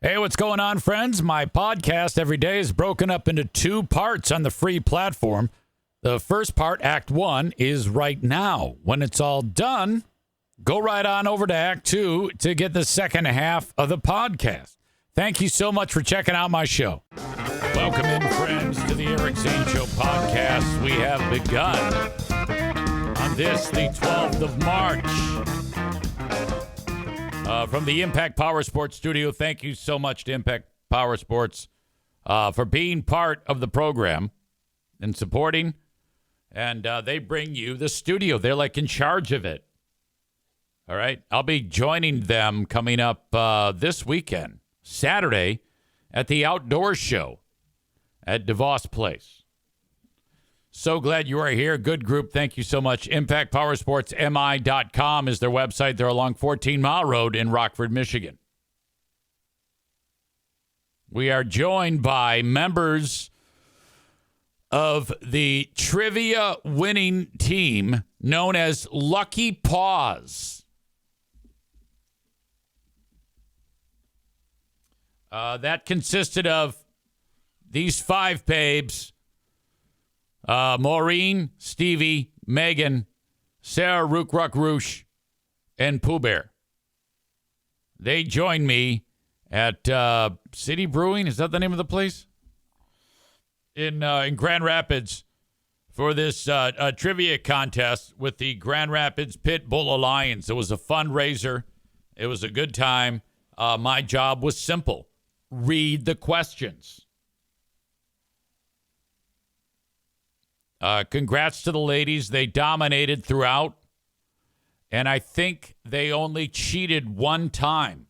Hey, what's going on, friends? My podcast every day is broken up into two parts on the free platform. The first part, Act 1, is right now. When it's all done, go right on over to Act 2 to get the second half of the podcast. Thank you so much for checking out my show. Welcome in, friends, to the Eric Zane Show podcast. We have begun on this, the 12th of March. From the Impact Power Sports studio, thank you so much to Impact Power Sports for being part of the program and supporting. And they bring you the studio. They're like in charge of it. All right. I'll be joining them coming up this weekend, Saturday, at the Outdoor Show at DeVos Place. So glad you are here. Good group. Thank you so much. ImpactPowerSportsMI.com is their website. They're along 14 Mile Road in Rockford, Michigan. We are joined by members of the trivia winning team known as Lucky Paws. That consisted of these five babes. Maureen, Stevie, Megan, Sarah Rook Ruck Roosh, and Pooh Bear. They joined me at City Brewing. Is that the name of the place? In Grand Rapids for this trivia contest with the Grand Rapids Pit Bull Alliance. It was a fundraiser. It was a good time. My job was simple. Read the questions. Congrats to the ladies. They dominated throughout. And I think they only cheated one time.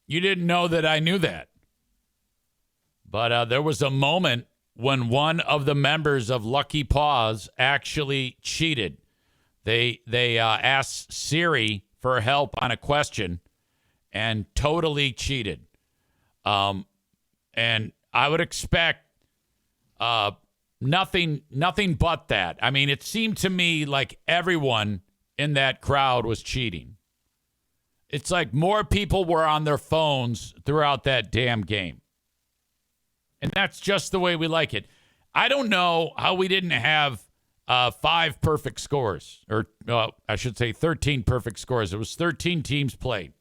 You didn't know that I knew that. But there was a moment when one of the members of Lucky Paws actually cheated. They asked Siri for help on a question and totally cheated. And I would expect nothing but that. I mean, it seemed to me like everyone in that crowd was cheating. It's like more people were on their phones throughout that damn game. And that's just the way we like it. I don't know how we didn't have 5 perfect scores, or I should say 13 perfect scores. It was 13 teams played.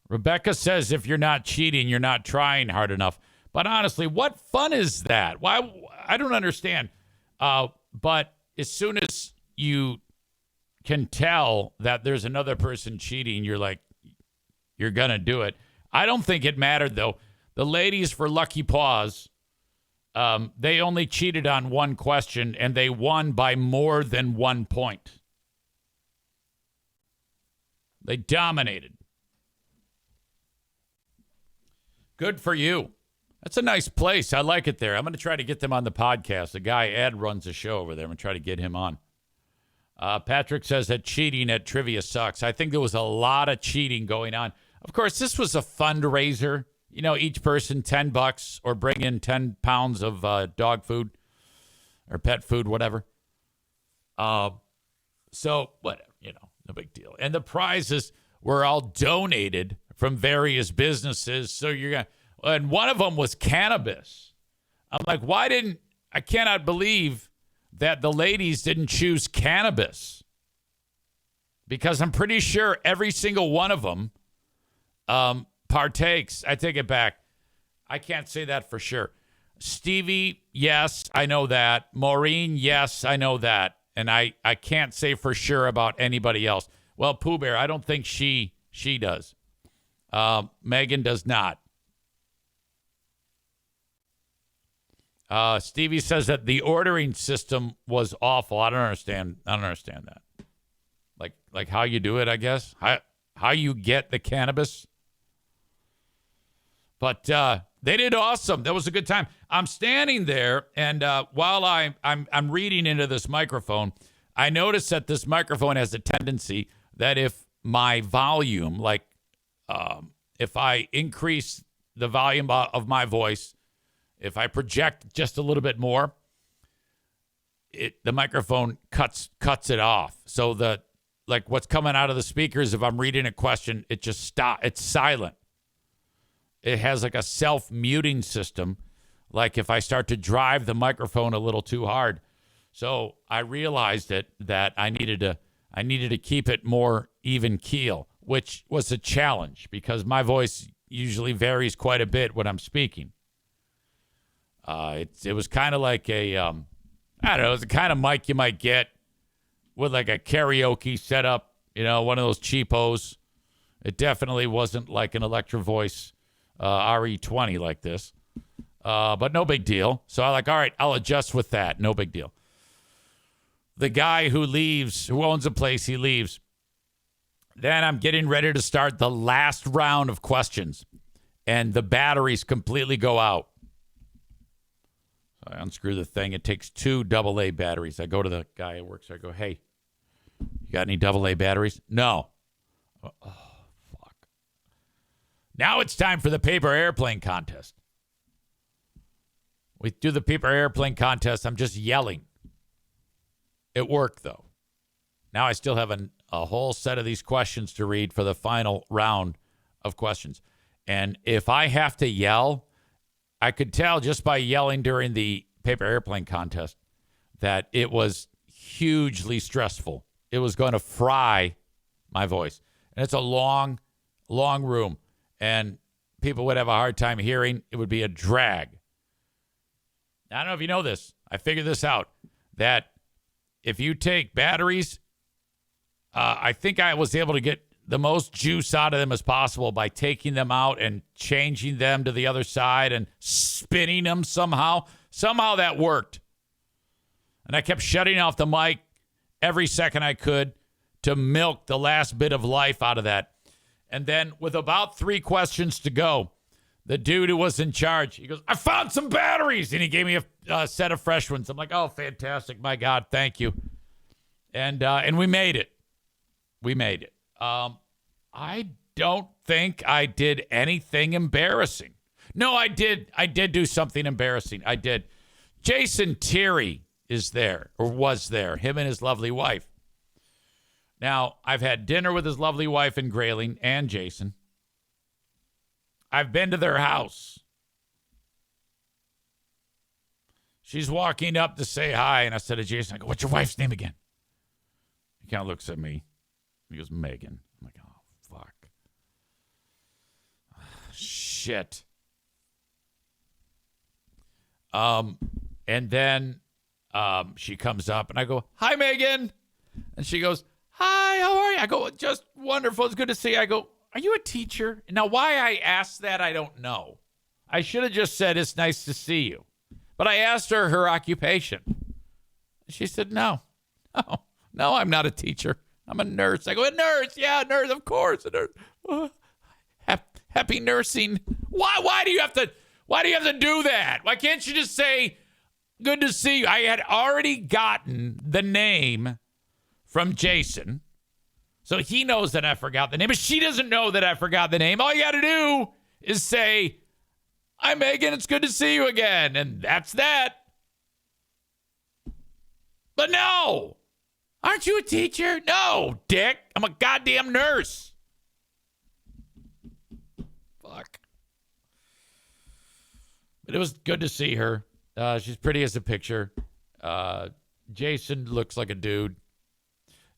Rebecca says if you're not cheating, you're not trying hard enough. But honestly, what fun is that? Why? I don't understand. But as soon as you can tell that there's another person cheating, you're like, you're going to do it. I don't think it mattered, though. The ladies for Lucky Paws, they only cheated on one question, and they won by more than 1 point. They dominated. Good for you. That's a nice place. I like it there. I'm going to try to get them on the podcast. The guy, Ed, runs a show over there. I'm going to try to get him on. Patrick says that cheating at trivia sucks. I think there was a lot of cheating going on. Of course, this was a fundraiser. You know, each person $10 or bring in 10 pounds of dog food or pet food, whatever. So, whatever, no big deal. And the prizes were all donated from various businesses. So you're going to... And one of them was cannabis. I'm like, I cannot believe that the ladies didn't choose cannabis. Because I'm pretty sure every single one of them partakes. I take it back. I can't say that for sure. Stevie, yes, I know that. Maureen, yes, I know that. And I can't say for sure about anybody else. Well, Pooh Bear, I don't think she does. Megan does not. Stevie says that the ordering system was awful. I don't understand that. Like how you do it, I guess. How you get the cannabis. But they did awesome. That was a good time. I'm standing there, and while I'm reading into this microphone, I noticed that this microphone has a tendency that if my volume, if I increase the volume of my voice, if I project just a little bit more, the microphone cuts it off. So like what's coming out of the speakers, if I'm reading a question, it just stop. It's silent. It has like a self-muting system. Like if I start to drive the microphone a little too hard. So I realized that I needed to keep it more even keel, which was a challenge because my voice usually varies quite a bit when I'm speaking. It was kind of like a, I don't know, it's the kind of mic you might get with like a karaoke setup, one of those cheapos. It definitely wasn't like an Electro Voice RE20 like this, but no big deal. So I'm like, all right, I'll adjust with that. No big deal. The guy who owns a place, he leaves. Then I'm getting ready to start the last round of questions, and the batteries completely go out. So I unscrew the thing. It takes 2 AA batteries. I go to the guy who works there. I go, hey, you got any AA batteries? No. Oh, fuck. Now it's time for the paper airplane contest. We do the paper airplane contest. I'm just yelling. It worked, though. Now I still have a whole set of these questions to read for the final round of questions. And if I have to yell, I could tell just by yelling during the paper airplane contest that it was hugely stressful. It was going to fry my voice. And it's a long, long room. And people would have a hard time hearing. It would be a drag. I don't know if you know this. I figured this out. That if you take batteries, I think I was able to get the most juice out of them as possible by taking them out and changing them to the other side and spinning them somehow. Somehow that worked. And I kept shutting off the mic every second I could to milk the last bit of life out of that. And then with about 3 questions to go, the dude who was in charge, he goes, I found some batteries. And he gave me a set of fresh ones. I'm like, oh, fantastic. My God, thank you. And we made it. We made it. I don't think I did anything embarrassing. No, I did. I did do something embarrassing. I did. Jason Terry is there, or was there, him and his lovely wife. Now, I've had dinner with his lovely wife in Grayling and Jason. I've been to their house. She's walking up to say hi, and I said to Jason, I go, what's your wife's name again? He kind of looks at me. He goes, Megan. I'm like, oh, fuck. Shit. And then she comes up, and I go, hi, Megan. And she goes, hi, how are you? I go, just wonderful. It's good to see you. I go, are you a teacher? Now, why I asked that, I don't know. I should have just said, it's nice to see you. But I asked her occupation. She said, no, I'm not a teacher. I'm a nurse. I go, a nurse? Yeah, a nurse, of course. A nurse. Happy nursing. Why do you have to do that? Why can't you just say, good to see you? I had already gotten the name from Jason. So he knows that I forgot the name, but she doesn't know that I forgot the name. All you got to do is say, hi, Megan, it's good to see you again. And that's that. But no. Aren't you a teacher? No, dick. I'm a goddamn nurse. Fuck. But it was good to see her. She's pretty as a picture. Jason looks like a dude.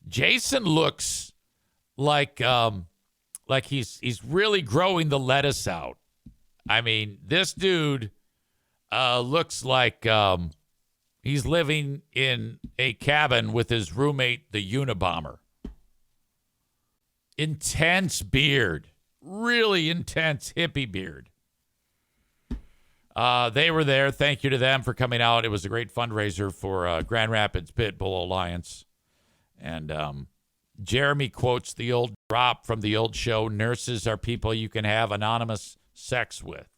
Jason looks like he's really growing the lettuce out. I mean, this dude looks like he's living in a cabin with his roommate, the Unabomber. Intense beard. Really intense hippie beard. They were there. Thank you to them for coming out. It was a great fundraiser for Grand Rapids Pit Bull Alliance. And Jeremy quotes the old drop from the old show, nurses are people you can have anonymous sex with.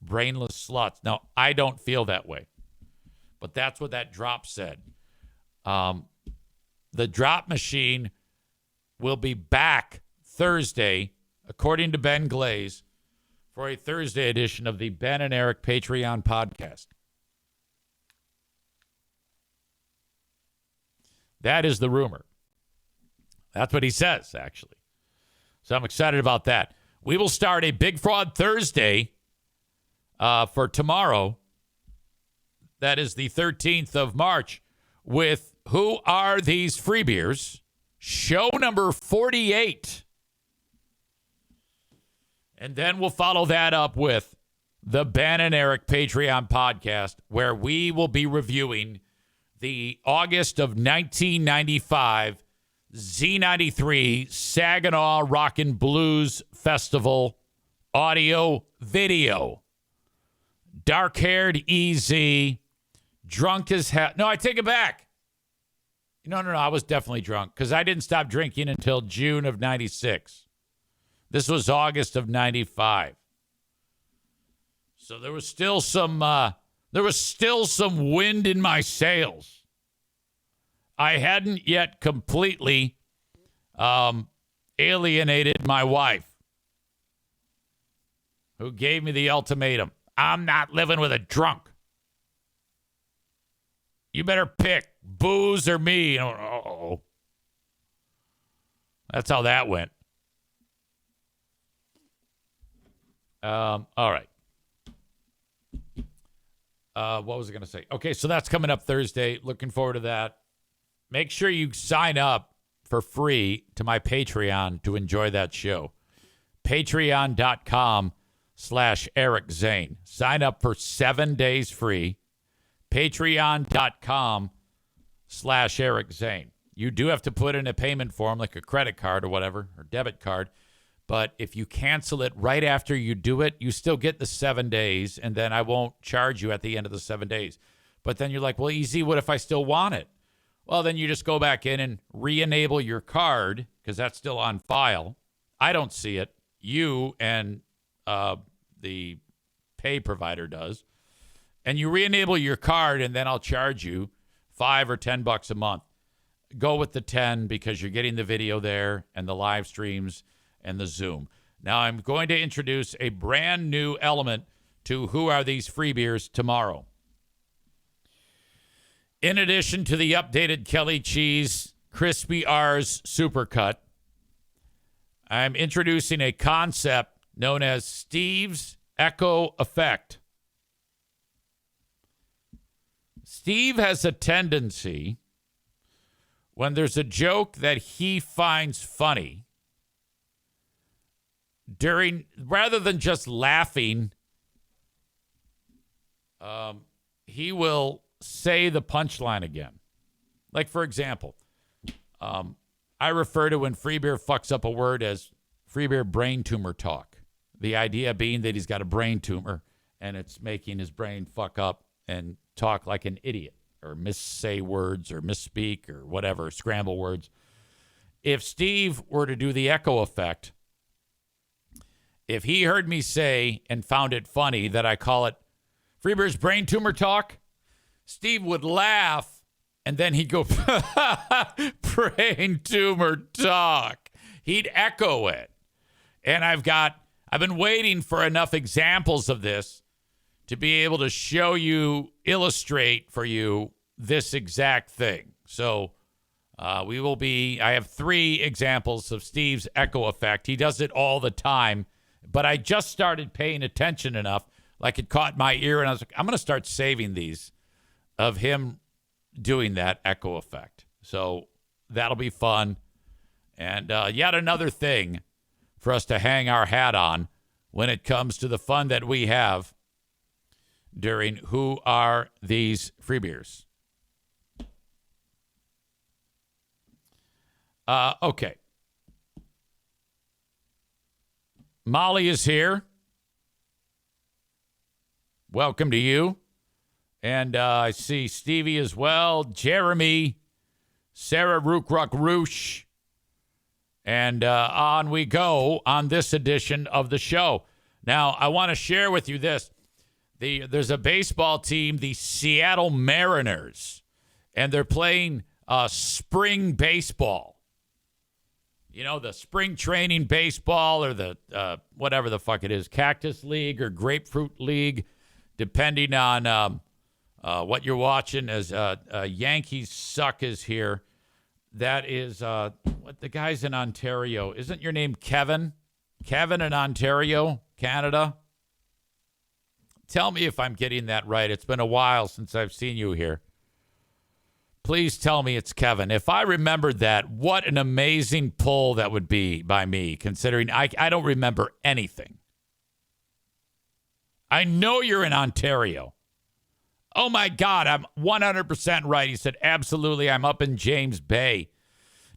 Brainless sluts. Now, I don't feel that way. But that's what that drop said. The drop machine will be back Thursday, according to Ben Glaze, for a Thursday edition of the Ben and Eric Patreon podcast. That is the rumor. That's what he says, actually. So I'm excited about that. We will start a Big Fraud Thursday for tomorrow. That is the 13th of March with Who Are These Free Beers? Show number 48. And then we'll follow that up with the Ben and Eric Patreon podcast, where we will be reviewing the August of 1995 Z93 Saginaw Rockin' Blues Festival audio video. Dark-haired EZ, drunk as hell. No, I take it back. No, I was definitely drunk because I didn't stop drinking until June of 96. This was August of 95. So there was still some wind in my sails. I hadn't yet completely alienated my wife, who gave me the ultimatum. I'm not living with a drunk. You better pick booze or me. Uh-oh. That's how that went. All right. What was I going to say? Okay, so that's coming up Thursday. Looking forward to that. Make sure you sign up for free to my Patreon to enjoy that show. Patreon.com/Eric Zane. Sign up for 7 days free. Patreon.com/Eric Zane. You do have to put in a payment form like a credit card or whatever, or debit card. But if you cancel it right after you do it, you still get the 7 days, and then I won't charge you at the end of the 7 days. But then you're like, well, easy, what if I still want it? Well, then you just go back in and re-enable your card, because that's still on file. I don't see it. You and the pay provider does. And you re-enable your card, and then I'll charge you $5 or $10 a month. Go with the 10 because you're getting the video there and the live streams and the Zoom. Now, I'm going to introduce a brand new element to Who Are These Free Beers tomorrow. In addition to the updated Kelly Cheese Crispy R's Supercut, I'm introducing a concept known as Steve's Echo Effect. Steve has a tendency, when there's a joke that he finds funny, rather than just laughing, he will say the punchline again. Like, for example, I refer to when Free Beer fucks up a word as Free Beer brain tumor talk. The idea being that he's got a brain tumor and it's making his brain fuck up and talk like an idiot or missay words or misspeak or whatever, scramble words. If Steve were to do the echo effect, if he heard me say and found it funny that I call it Free Beer's brain tumor talk, Steve would laugh, and then he'd go, brain tumor talk. He'd echo it. And I've been waiting for enough examples of this to be able to show you, illustrate for you this exact thing. So I have 3 examples of Steve's echo effect. He does it all the time, but I just started paying attention enough, like it caught my ear, and I was like, I'm going to start saving these of him doing that echo effect. So that'll be fun. And yet another thing for us to hang our hat on when it comes to the fun that we have during Who Are These Free Beers? Okay. Molly is here. Welcome to you. And I see Stevie as well, Jeremy, Sarah Rookruck Roosh. And on we go on this edition of the show. Now, I want to share with you this. There's a baseball team, the Seattle Mariners, and they're playing spring baseball. You know, the spring training baseball or the whatever the fuck it is, Cactus League or Grapefruit League, depending on what you're watching. As Yankees Suck is here. That is what the guy's in Ontario. Isn't your name Kevin? Kevin in Ontario, Canada? Tell me if I'm getting that right. It's been a while since I've seen you here. Please tell me it's Kevin. If I remembered that, what an amazing pull that would be by me, considering I don't remember anything. I know you're in Ontario. Oh, my God, I'm 100% right. He said, absolutely, I'm up in James Bay.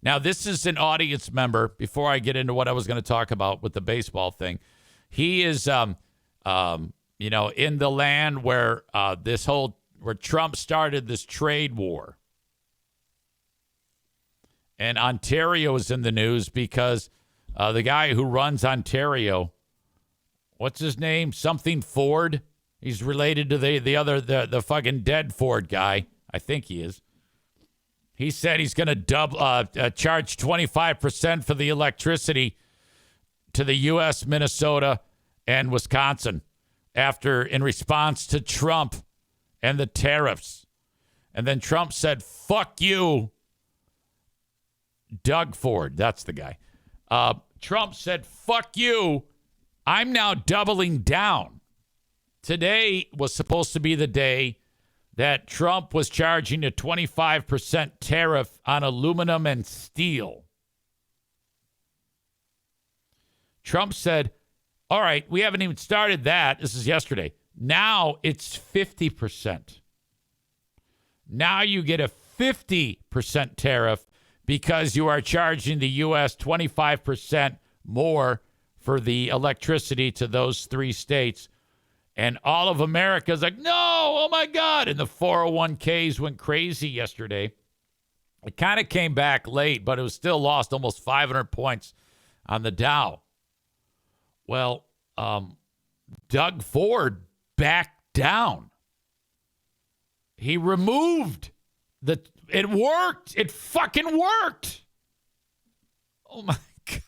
Now, this is an audience member, before I get into what I was going to talk about with the baseball thing. He is, in the land where where Trump started this trade war. And Ontario is in the news because the guy who runs Ontario, what's his name? Something Ford. He's related to the fucking dead Ford guy. I think he is. He said he's going to charge 25% for the electricity to the U.S., Minnesota, and Wisconsin in response to Trump and the tariffs. And then Trump said, fuck you, Doug Ford. That's the guy. Trump said, fuck you. I'm now doubling down. Today was supposed to be the day that Trump was charging a 25% tariff on aluminum and steel. Trump said, all right, we haven't even started that. This is yesterday. Now it's 50%. Now you get a 50% tariff because you are charging the U.S. 25% more for the electricity to those three states. And all of America's like, no, oh, my God. And the 401ks went crazy yesterday. It kind of came back late, but it was still lost almost 500 points on the Dow. Well, Doug Ford backed down. He removed it worked. It fucking worked. Oh, my God.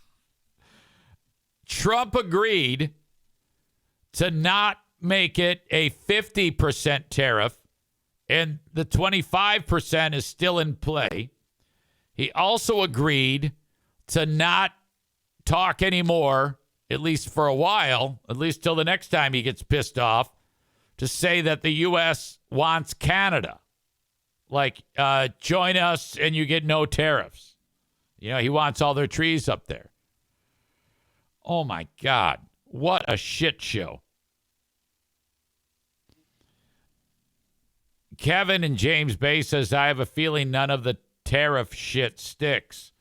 Trump agreed to not make it a 50% tariff, and the 25% is still in play. He also agreed to not talk anymore, at least for a while, at least till the next time he gets pissed off, to say that the U.S. wants Canada. Like, join us and you get no tariffs. You know, he wants all their trees up there. Oh, my God. What a shit show. Kevin in James Bay says, I have a feeling none of the tariff shit sticks.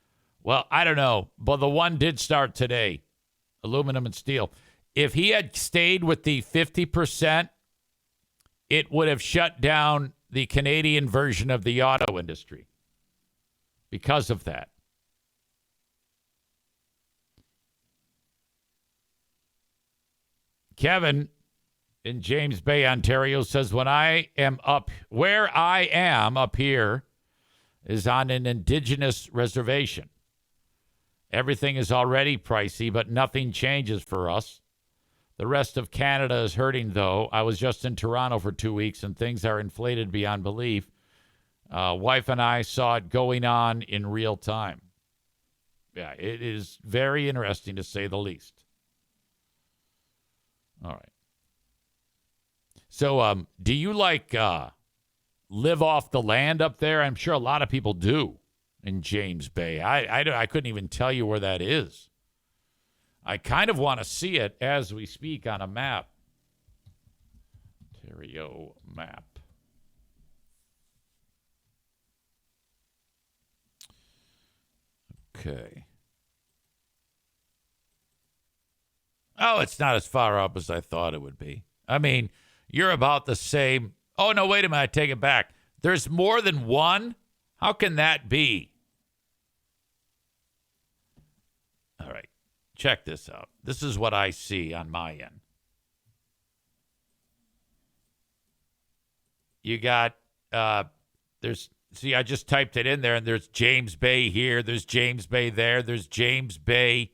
Well, I don't know, but the one did start today, aluminum and steel. If he had stayed with the 50%, it would have shut down the Canadian version of the auto industry because of that. Kevin in James Bay, Ontario says, where I am up here is on an indigenous reservation. Everything is already pricey, but nothing changes for us. The rest of Canada is hurting, though. I was just in Toronto for 2 weeks, and things are inflated beyond belief. Wife and I saw it going on in real time. Yeah, it is very interesting, to say the least. All right. So, do you live off the land up there? I'm sure a lot of people do in James Bay. I couldn't even tell you where that is. I kind of want to see it as we speak on a map. Ontario map. Okay. Oh, it's not as far up as I thought it would be. I mean, you're about the same. Oh, no, wait a minute. I take it back. There's more than one? How can that be? All right. Check this out. This is what I see on my end. You got, I just typed it in there, and there's James Bay here. There's James Bay there. There's James Bay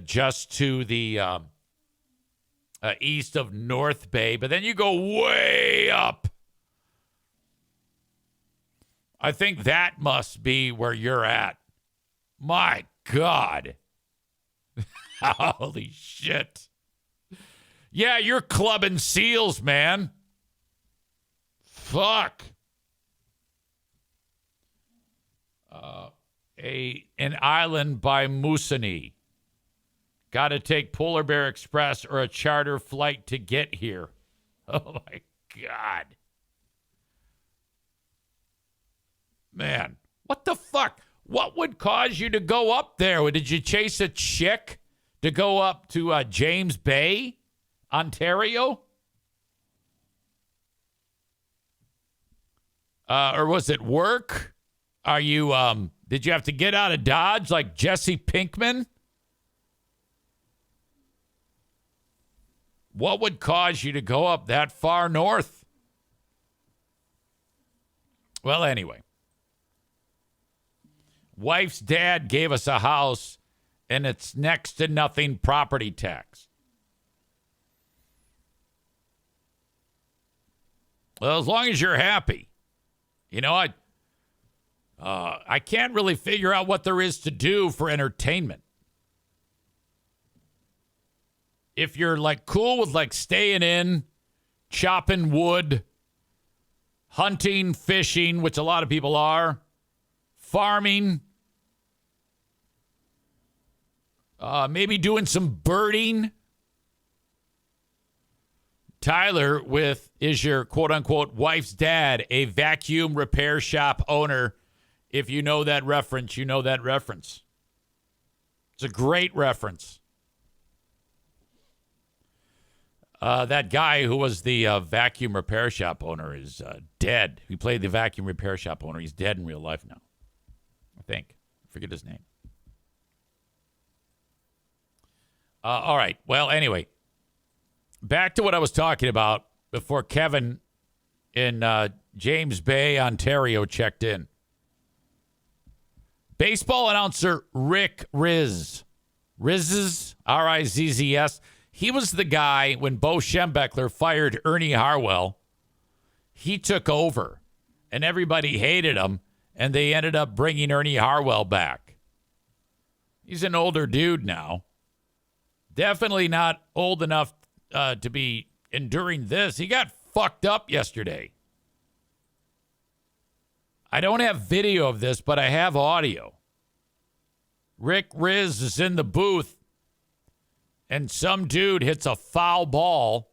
just to the east of North Bay. But then you go way up. I think that must be where you're at. My God. Holy shit. Yeah, you're clubbing seals, man. Fuck. An island by Moosonee. Got to take Polar Bear Express or a charter flight to get here. Oh, my God. Man, what the fuck? What would cause you to go up there? Did you chase a chick to go up to James Bay, Ontario? Or was it work? Are you, did you have to get out of Dodge like Jesse Pinkman? What would cause you to go up that far north? Well, anyway. Wife's dad gave us a house, and it's next to nothing property tax. Well, as long as you're happy. You know, I can't really figure out what there is to do for entertainment. If you're like cool with like staying in, chopping wood, hunting, fishing, which a lot of people are, farming, maybe doing some birding. Tyler is your quote-unquote wife's dad, a vacuum repair shop owner. If you know that reference, you know that reference. It's a great reference. That guy who was the vacuum repair shop owner is dead. He played the vacuum repair shop owner. He's dead in real life now, I think. I forget his name. All right. Well, anyway, back to what I was talking about before Kevin in James Bay, Ontario checked in. Baseball announcer Rick Rizzs, R-I-Z-Z-S, he was the guy when Bo Schembechler fired Ernie Harwell. He took over, and everybody hated him, and they ended up bringing Ernie Harwell back. He's an older dude now. Definitely not old enough to be enduring this. He got fucked up yesterday. I don't have video of this, but I have audio. Rick Rizzs is in the booth, and some dude hits a foul ball,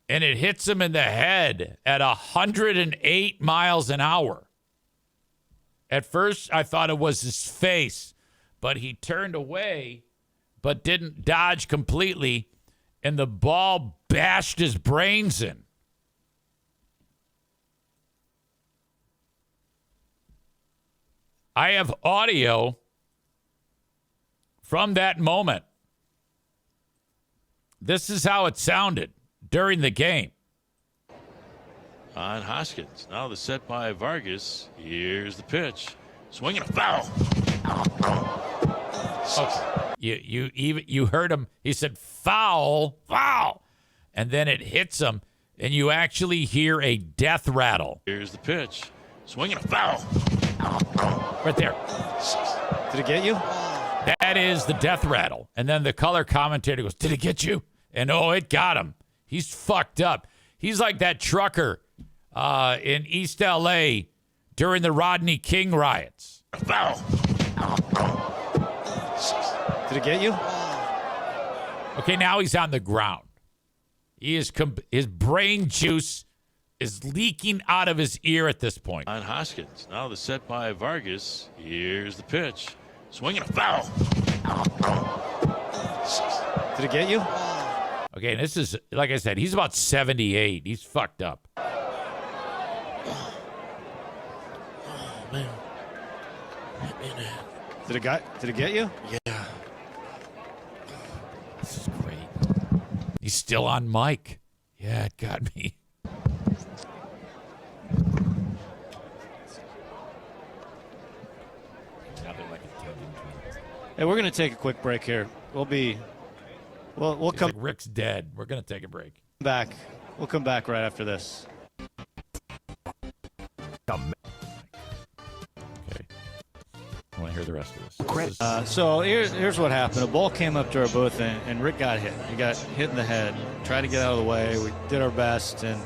and it hits him in the head at 108 miles an hour. At first, I thought it was his face, but he turned away, but didn't dodge completely, and the ball bashed his brains in. I have audio from that moment. This is how it sounded during the game. On Hoskins. Now the set by Vargas. Here's the pitch. Swinging a foul. Okay. You heard him. He said foul, foul. And then it hits him, and you actually hear a death rattle. Here's the pitch. Swinging a foul. Right there. Did it get you? That is the death rattle. And then the color commentator goes, did it get you? And oh, it got him. He's fucked up. He's like that trucker in East L.A. during the Rodney King riots. Foul. Did it get you? Okay, now he's on the ground. His brain juice is leaking out of his ear at this point. On Hoskins. Now the set by Vargas. Here's the pitch. Swinging a foul. Did it get you? Okay, and this is, like I said, he's about 78. He's fucked up. Oh, man. Hit me in the head. Did it get you? Yeah. This is great. He's still on mic. Yeah, it got me. Hey, we're gonna take a quick break here. We'll come Like Rick's dead. We're gonna take a break. back. We'll come back right after this. hear the rest of this. So here's what happened. A ball came up to our booth, and Rick got hit. He got hit in the head. Tried to get out of the way. We did our best, and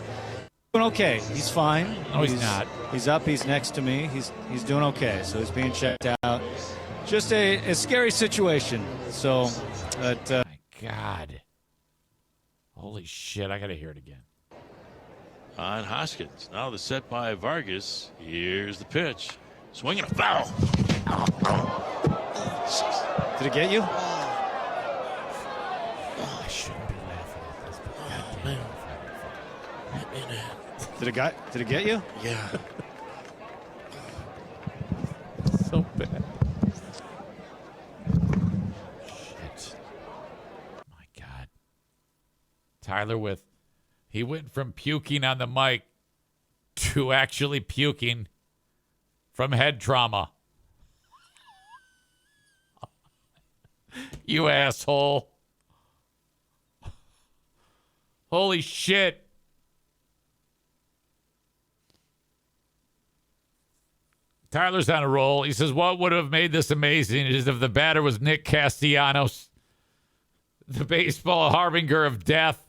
doing okay. He's fine. No, he's not. He's up. He's next to me. He's doing okay. So he's being checked out. Just a scary situation. So, but My God. Holy shit, I got to hear it again. On Hoskins. Now the set by Vargas. Here's the pitch. Swinging a foul. did it get you? I shouldn't be laughing at this, but goddamn. Did it get you? Yeah. So bad. Shit. My God. Tyler he went from puking on the mic to actually puking from head trauma. You asshole. Holy shit. Tyler's on a roll. He says, what would have made this amazing is if the batter was Nick Castellanos, the baseball harbinger of death.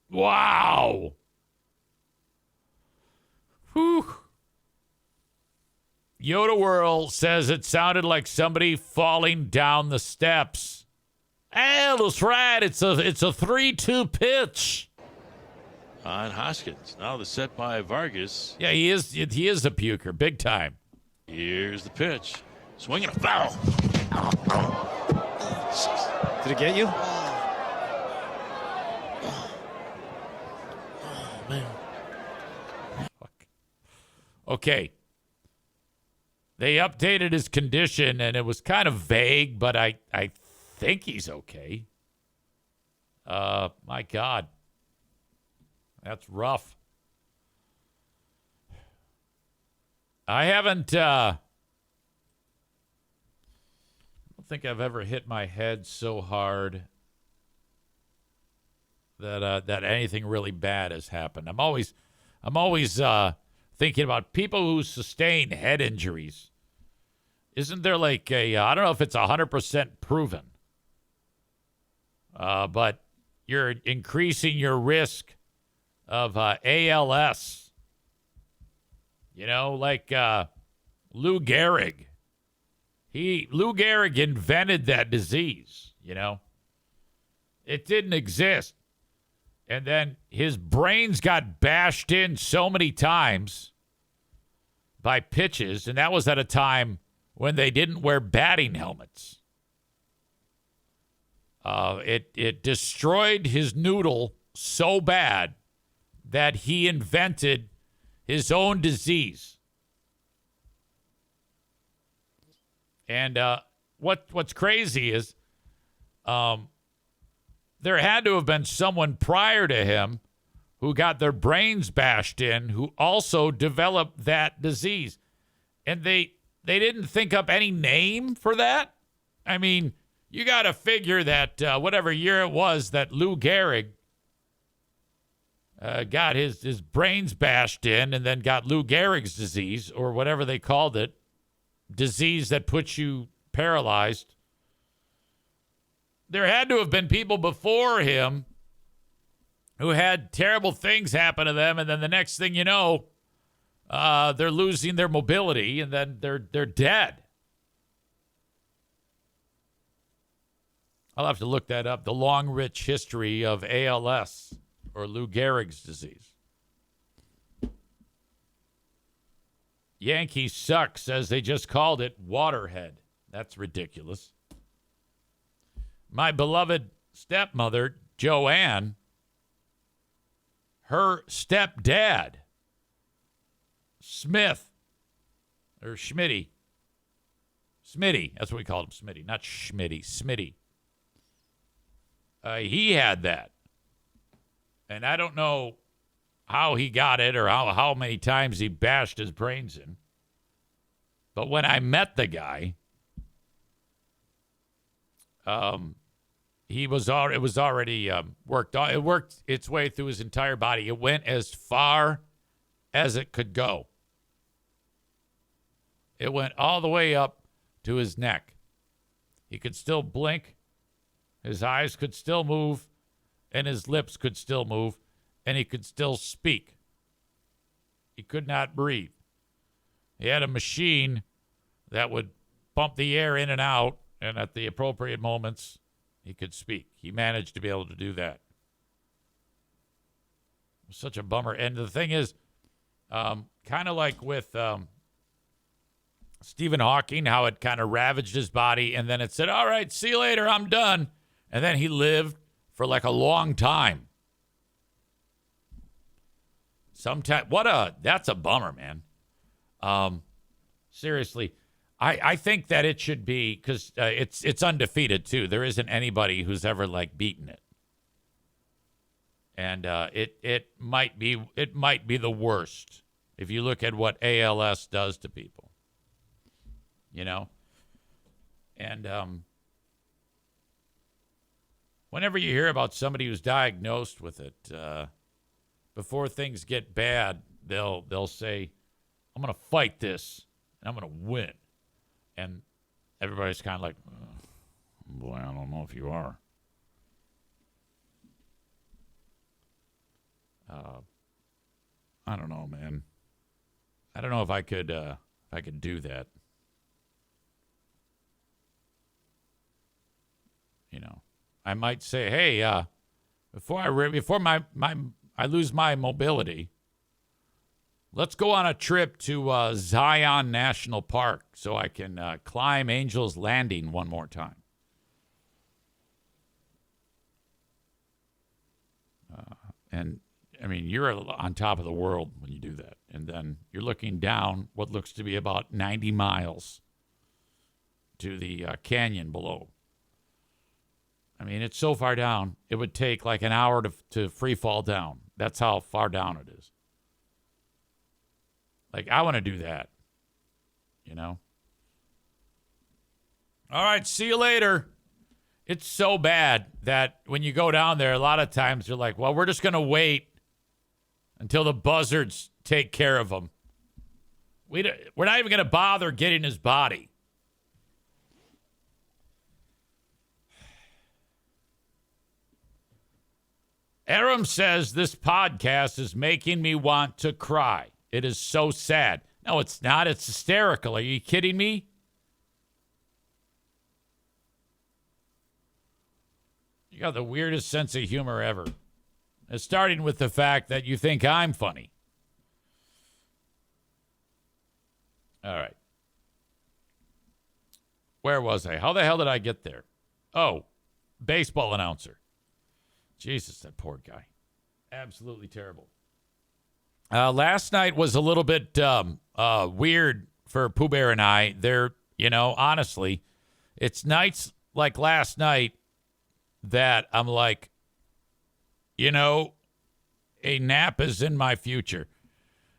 Wow. Whew. Yoda Whirl says it sounded like somebody falling down the steps. That's right. It's a 3-2 pitch. On Hoskins. Now the set by Vargas. Yeah, he is a puker, big time. Here's the pitch. Swinging a foul. Did it get you? Okay. They updated his condition, and it was kind of vague, but I think he's okay. My God. That's rough. I haven't, I don't think I've ever hit my head so hard that anything really bad has happened. I'm always thinking about people who sustain head injuries. Isn't there like I don't know if it's 100% proven, but you're increasing your risk of ALS. You know, like Lou Gehrig. Lou Gehrig invented that disease, you know. It didn't exist. And then his brains got bashed in so many times by pitches, and that was at a time when they didn't wear batting helmets. It destroyed his noodle so bad that he invented his own disease. And what's crazy is there had to have been someone prior to him who got their brains bashed in who also developed that disease. And they didn't think up any name for that. I mean, you got to figure that whatever year it was that Lou Gehrig got his brains bashed in and then got Lou Gehrig's disease, or whatever they called it, disease that puts you paralyzed. There had to have been people before him who had terrible things happen to them, and then the next thing you know, they're losing their mobility, and then they're dead. I'll have to look that up. The long, rich history of ALS, or Lou Gehrig's disease. Yankees suck says they just called it Waterhead. That's ridiculous. My beloved stepmother, Joanne, her stepdad, Smith, or Schmitty. Smitty, that's what we called him, Smitty, not Schmitty, Smitty. He had that. And I don't know how he got it or how many times he bashed his brains in. But when I met the guy, it was already worked. It worked its way through his entire body. It went as far as it could go. It went all the way up to his neck. He could still blink. His eyes could still move, and his lips could still move, and he could still speak. He could not breathe. He had a machine that would pump the air in and out, and at the appropriate moments, he could speak. He managed to be able to do that. It was such a bummer. And the thing is, kind of like with Stephen Hawking, how it kind of ravaged his body, and then it said, all right, see you later, I'm done. And then he lived for like a long time. That's a bummer, man. Seriously, I think that it should be, because it's undefeated too. There isn't anybody who's ever like beaten it, and it might be the worst if you look at what ALS does to people. You know, and whenever you hear about somebody who's diagnosed with it, before things get bad, they'll say, I'm going to fight this, and I'm going to win. And everybody's kind of like, boy, I don't know if you are. I don't know, man. I don't know if I could do that. You know, I might say, hey, before I lose my mobility, let's go on a trip to Zion National Park so I can climb Angel's Landing one more time. And, I mean, you're on top of the world when you do that. And then you're looking down what looks to be about 90 miles to the canyon below. I mean, it's so far down, it would take like an hour to free fall down. That's how far down it is. Like, I want to do that, you know? All right, see you later. It's so bad that when you go down there, a lot of times you're like, well, we're just going to wait until the buzzards take care of him. We're not even going to bother getting his body. Aram says this podcast is making me want to cry. It is so sad. No, it's not. It's hysterical. Are you kidding me? You got the weirdest sense of humor ever. It's starting with the fact that you think I'm funny. All right. Where was I? How the hell did I get there? Oh, baseball announcer. Jesus, that poor guy. Absolutely terrible. Last night was a little bit weird for Pooh Bear and I. Honestly, it's nights like last night that I'm like, a nap is in my future.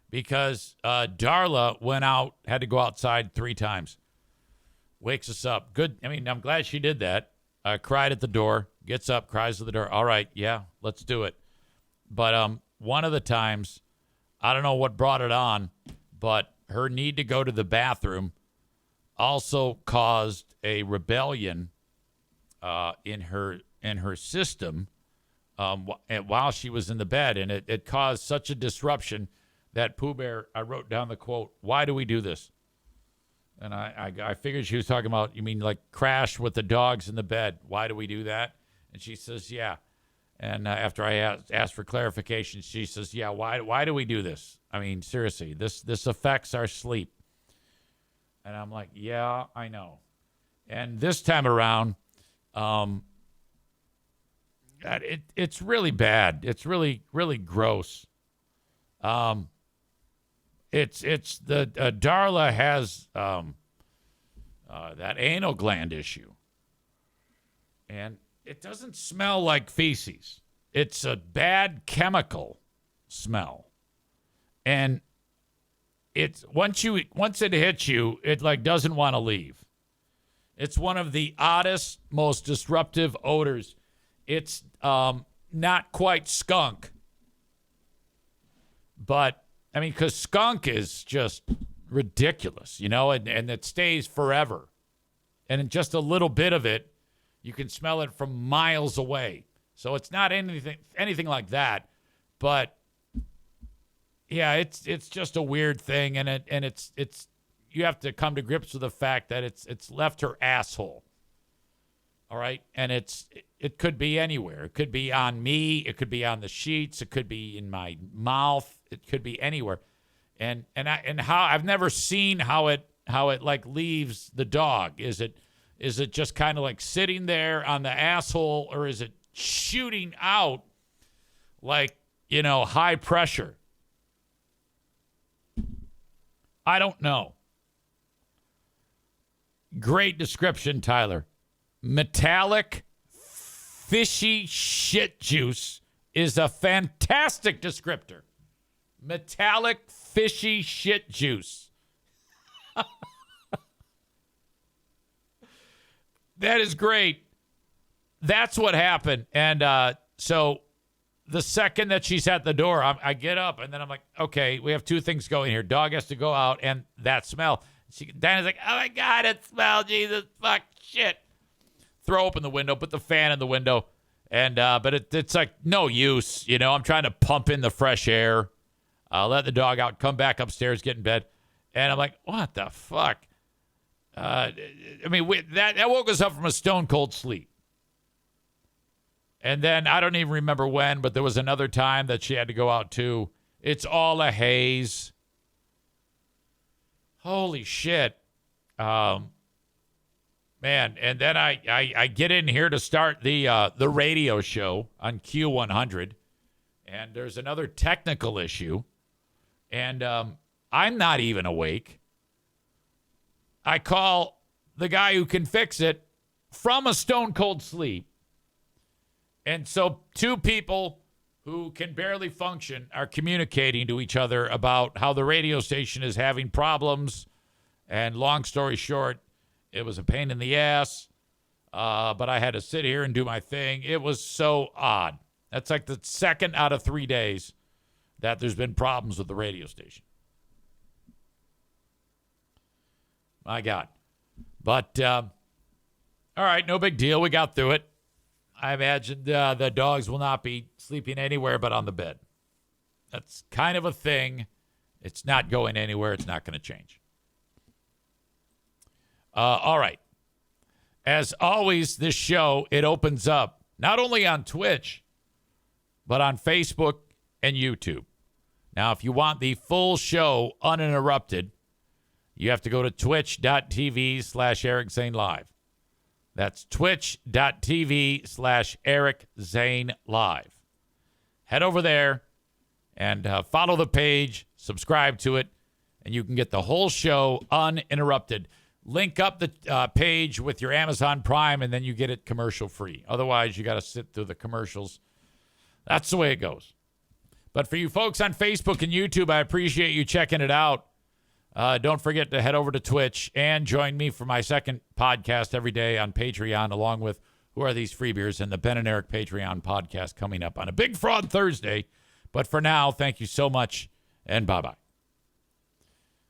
Because Darla had to go outside 3 times. Wakes us up. Good. I mean, I'm glad she did that. Cried at the door. Gets up, cries at the door. All right, yeah, let's do it. But one of the times, I don't know what brought it on, but her need to go to the bathroom also caused a rebellion in her system while she was in the bed, and it caused such a disruption that Pooh Bear, I wrote down the quote, "Why do we do this?" And I figured she was talking about, you mean like crash with the dogs in the bed. Why do we do that? And she says, yeah. And after I asked for clarification, she says, yeah, why do we do this? I mean, seriously, this affects our sleep. And I'm like, yeah, I know. And this time around, it's really bad. It's really, really gross. It's the Darla has that anal gland issue. And it doesn't smell like feces. It's a bad chemical smell. And it's once it hits you, it like doesn't want to leave. It's one of the oddest, most disruptive odors. It's not quite skunk. But I mean, because skunk is just ridiculous, and it stays forever. And in just a little bit of it, you can smell it from miles away. So it's not anything like that. But yeah, it's just a weird thing, and it's you have to come to grips with the fact that it's left her asshole. All right, and it could be anywhere. It could be on me. It could be on the sheets. It could be in my mouth. It could be anywhere. And how I've never seen how it like leaves the dog. Is it just kind of like sitting there on the asshole, or is it shooting out like, high pressure? I don't know. Great description, Tyler. Metallic, fishy shit juice is a fantastic descriptor. Metallic, fishy shit juice. That is great. That's what happened. And so the second that she's at the door, I get up, and then I'm like, okay, we have two things going here. Dog has to go out, and that smell. Diana's like, oh, my God, it smells. Jesus, fuck, shit. Throw open the window, put the fan in the window. And but it's like no use. I'm trying to pump in the fresh air. Let the dog out, come back upstairs, get in bed. And I'm like, what the fuck? That woke us up from a stone cold sleep. And then I don't even remember when, but there was another time that she had to go out too. It's all a haze. Holy shit. Man, and then I get in here to start the radio show on Q100, and there's another technical issue, and I'm not even awake. I call the guy who can fix it from a stone cold sleep, and so two people who can barely function are communicating to each other about how the radio station is having problems, and long story short, it was a pain in the ass, but I had to sit here and do my thing. It was so odd. That's like the second out of 3 days that there's been problems with the radio station. My God. But, all right, no big deal. We got through it. I imagine the dogs will not be sleeping anywhere but on the bed. That's kind of a thing. It's not going anywhere. It's not going to change. All right. As always, this show, it opens up not only on Twitch, but on Facebook and YouTube. Now, if you want the full show uninterrupted, you have to go to twitch.tv/Eric Zane Live. That's twitch.tv/Eric Zane Live. Head over there and follow the page, subscribe to it, and you can get the whole show uninterrupted. Link up the page with your Amazon Prime, and then you get it commercial free. Otherwise, you got to sit through the commercials. That's the way it goes. But for you folks on Facebook and YouTube, I appreciate you checking it out. Don't forget to head over to Twitch and join me for my second podcast every day on Patreon, along with Who Are These Freebeers and the Ben and Eric Patreon podcast coming up on a Big Fraud Thursday. But for now, thank you so much, and bye-bye.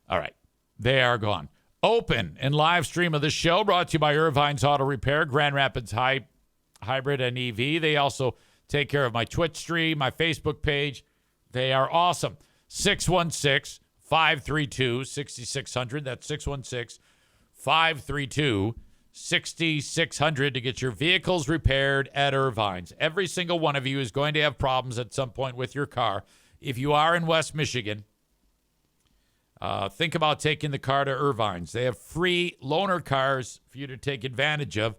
All right. They are gone. Open and live stream of the show brought to you by Irvine's Auto Repair, Grand Rapids Hybrid and EV. They also take care of my Twitch stream, my Facebook page. They are awesome. 616-532-6600. That's 616-532-6600 to get your vehicles repaired at Irvine's. Every single one of you is going to have problems at some point with your car. If you are in West Michigan, think about taking the car to Irvine's. They have free loaner cars for you to take advantage of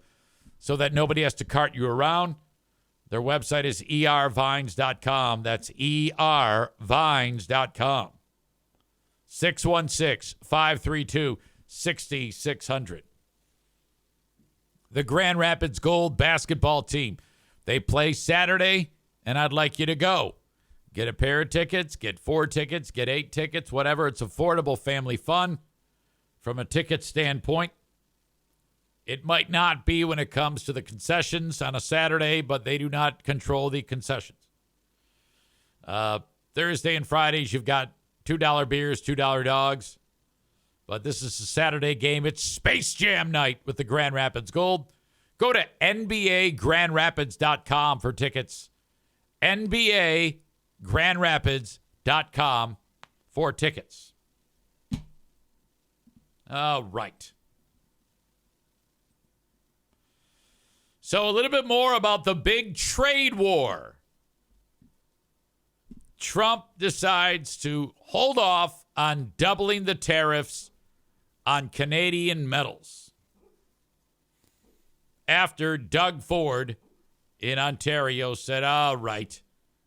so that nobody has to cart you around. Their website is ervines.com. That's ervines.com. 616-532-6600. The Grand Rapids Gold basketball team. They play Saturday, and I'd like you to go. Get a pair of tickets, get 4 tickets, get 8 tickets, whatever. It's affordable family fun from a ticket standpoint. It might not be when it comes to the concessions on a Saturday, but they do not control the concessions. Thursday and Fridays, you've got $2 beers, $2 dogs. But this is a Saturday game. It's Space Jam night with the Grand Rapids Gold. Go to NBAGrandRapids.com for tickets. NBAGrandRapids.com for tickets. All right. So a little bit more about the big trade war. Trump decides to hold off on doubling the tariffs on Canadian metals after Doug Ford in Ontario said, all right,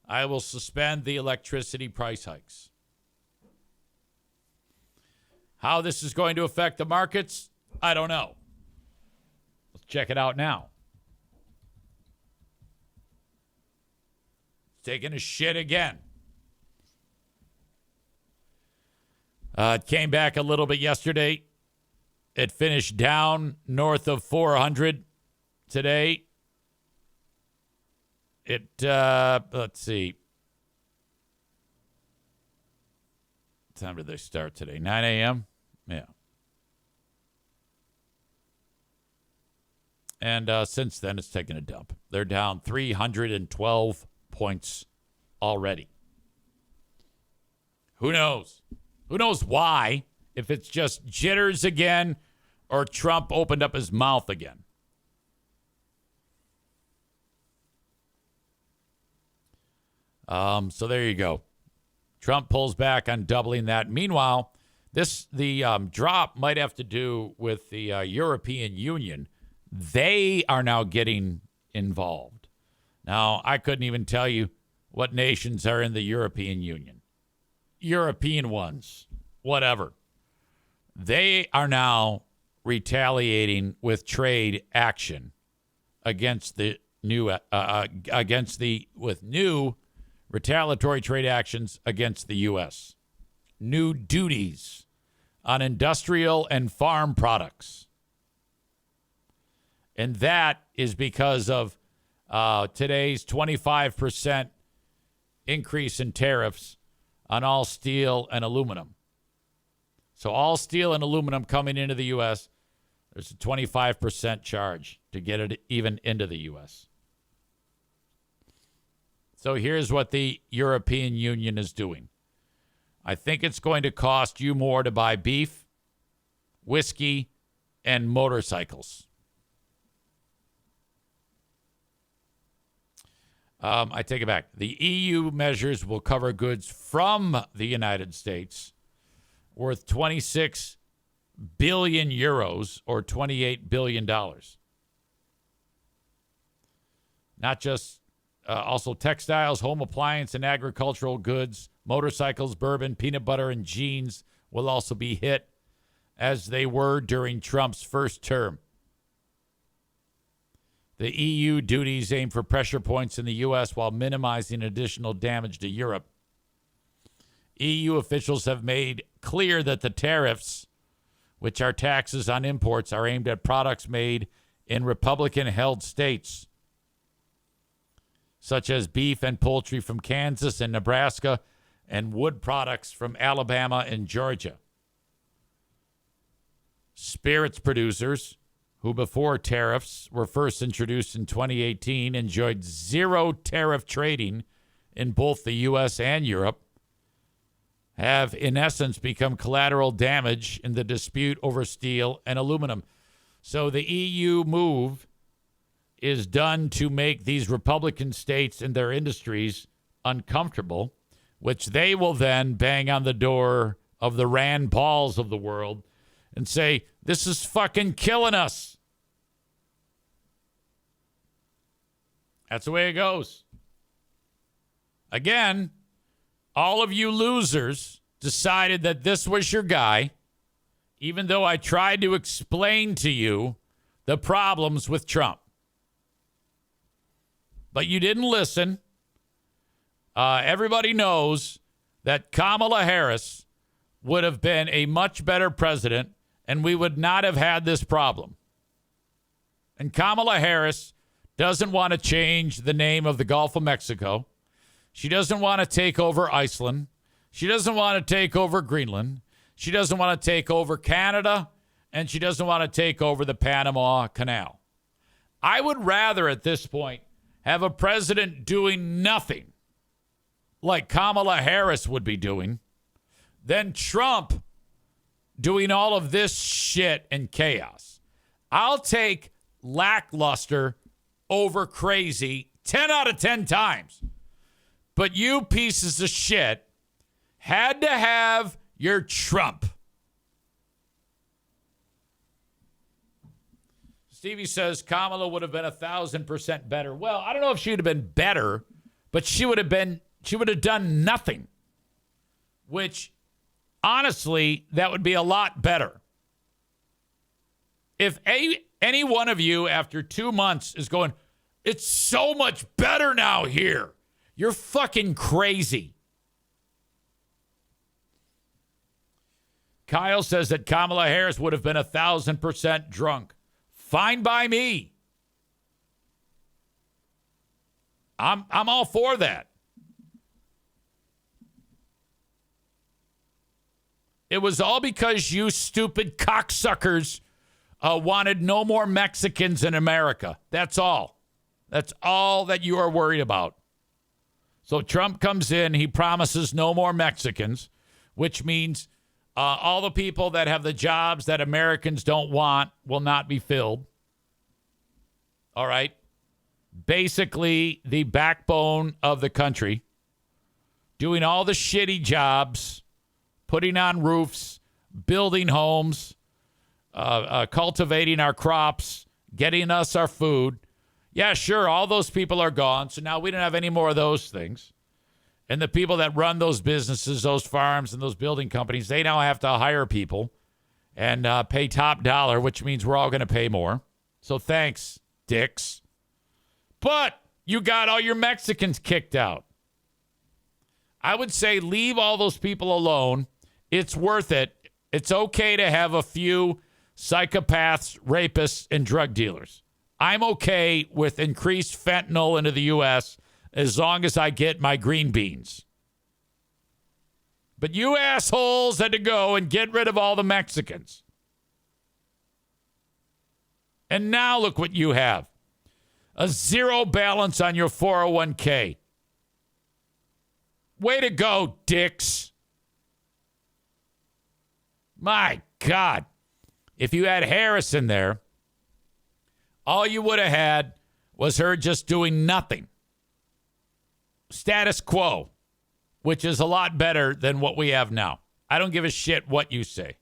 I will suspend the electricity price hikes. How this is going to affect the markets, I don't know. Let's check it out now. Taking a shit again. It came back a little bit yesterday. It finished down north of 400 today. Let's see. What time did they start today? 9 a.m.? Yeah. And since then, it's taken a dump. They're down 312 points already. Who knows? Who knows why? If it's just jitters again or Trump opened up his mouth again. So there you go. Trump pulls back on doubling that. Meanwhile, the drop might have to do with the European Union. They are now getting involved. Now, I couldn't even tell you what nations are in the European Union. European ones, whatever. They are now retaliating with trade action against the new with new retaliatory trade actions against the U.S. New duties on industrial and farm products. And that is because of today's 25% increase in tariffs on all steel and aluminum. So all steel and aluminum coming into the U.S., there's a 25% charge to get it even into the U.S. So here's what the European Union is doing. I think it's going to cost you more to buy beef, whiskey, and motorcycles. I take it back. The EU measures will cover goods from the United States worth 26 billion euros or $28 billion. Not just also textiles, home appliance, and agricultural goods, motorcycles, bourbon, peanut butter, and jeans will also be hit as they were during Trump's first term. The EU duties aim for pressure points in the U.S. while minimizing additional damage to Europe. EU officials have made clear that the tariffs, which are taxes on imports, are aimed at products made in Republican-held states, such as beef and poultry from Kansas and Nebraska, and wood products from Alabama and Georgia. Spirits producers, who before tariffs were first introduced in 2018, enjoyed zero tariff trading in both the U.S. and Europe, have in essence become collateral damage in the dispute over steel and aluminum. So the EU move is done to make these Republican states and their industries uncomfortable, which they will then bang on the door of the Rand Pauls of the world and say, this is fucking killing us. That's the way it goes. Again, all of you losers decided that this was your guy, even though I tried to explain to you the problems with Trump. But you didn't listen. Everybody knows that Kamala Harris would have been a much better president, and we would not have had this problem. And Kamala Harris doesn't want to change the name of the Gulf of Mexico. She doesn't want to take over Iceland. She doesn't want to take over Greenland. She doesn't want to take over Canada, and she doesn't want to take over the Panama Canal. I would rather at this point have a president doing nothing like Kamala Harris would be doing than Trump doing all of this shit and chaos. I'll take lackluster over crazy 10 out of 10 times. But you pieces of shit had to have your Trump. Stevie says Kamala would have been 1,000% better. Well, I don't know if she would have been better, but she would have done nothing. Which, honestly, that would be a lot better. If any one of you after 2 months is going, it's so much better now here, you're fucking crazy. Kyle says that Kamala Harris would have been 1,000% drunk. Fine by me. I'm all for that. It was all because you stupid cocksuckers wanted no more Mexicans in America. That's all. That's all that you are worried about. So Trump comes in, he promises no more Mexicans, which means all the people that have the jobs that Americans don't want will not be filled. All right. Basically, the backbone of the country, doing all the shitty jobs, putting on roofs, building homes, cultivating our crops, getting us our food. Yeah, sure, all those people are gone. So now we don't have any more of those things. And the people that run those businesses, those farms, and those building companies, they now have to hire people and pay top dollar, which means we're all going to pay more. So thanks, dicks. But you got all your Mexicans kicked out. I would say leave all those people alone. It's worth it. It's okay to have a few psychopaths, rapists, and drug dealers. I'm okay with increased fentanyl into the U.S. as long as I get my green beans. But you assholes had to go and get rid of all the Mexicans. And now look what you have. A zero balance on your 401k. Way to go, dicks. My God. If you had Harris in there, all you would have had was her just doing nothing. Status quo, which is a lot better than what we have now. I don't give a shit what you say.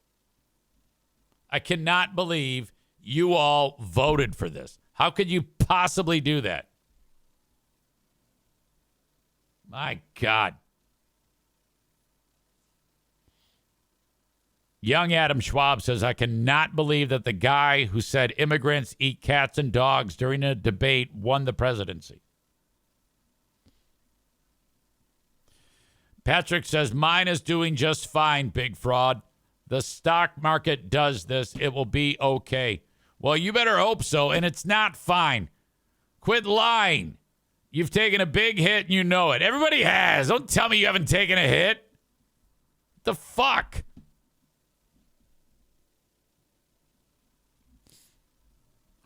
I cannot believe you all voted for this. How could you possibly do that? My God. Young Adam Schwab says, I cannot believe that the guy who said immigrants eat cats and dogs during a debate won the presidency. Patrick says, mine is doing just fine, big fraud. The stock market does this. It will be okay. Well, you better hope so, and it's not fine. Quit lying. You've taken a big hit, and you know it. Everybody has. Don't tell me you haven't taken a hit. What the fuck?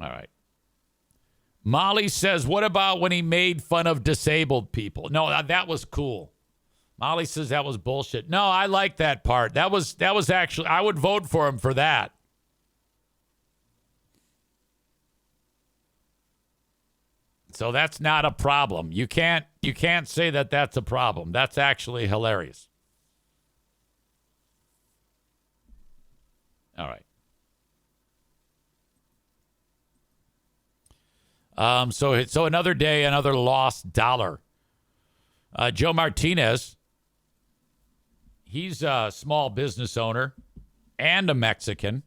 All right. Molly says, what about when he made fun of disabled people? No, that was cool. Molly says that was bullshit. No, I like that part. That was actually, I would vote for him for that. So that's not a problem. You can't say that that's a problem. That's actually hilarious. All right. So another day, another lost dollar. Joe Martinez, he's a small business owner and a Mexican.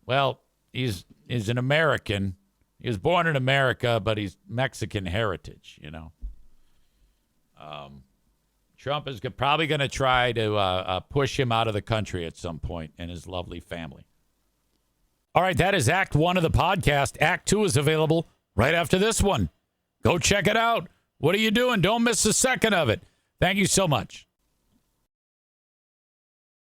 Well, he's an American. He was born in America, but he's Mexican heritage, you know. Trump is probably going to try to push him out of the country at some point and his lovely family. All right, that is Act 1 of the podcast. Act 2 is available right after this one. Go check it out. What are you doing? Don't miss a second of it. Thank you so much.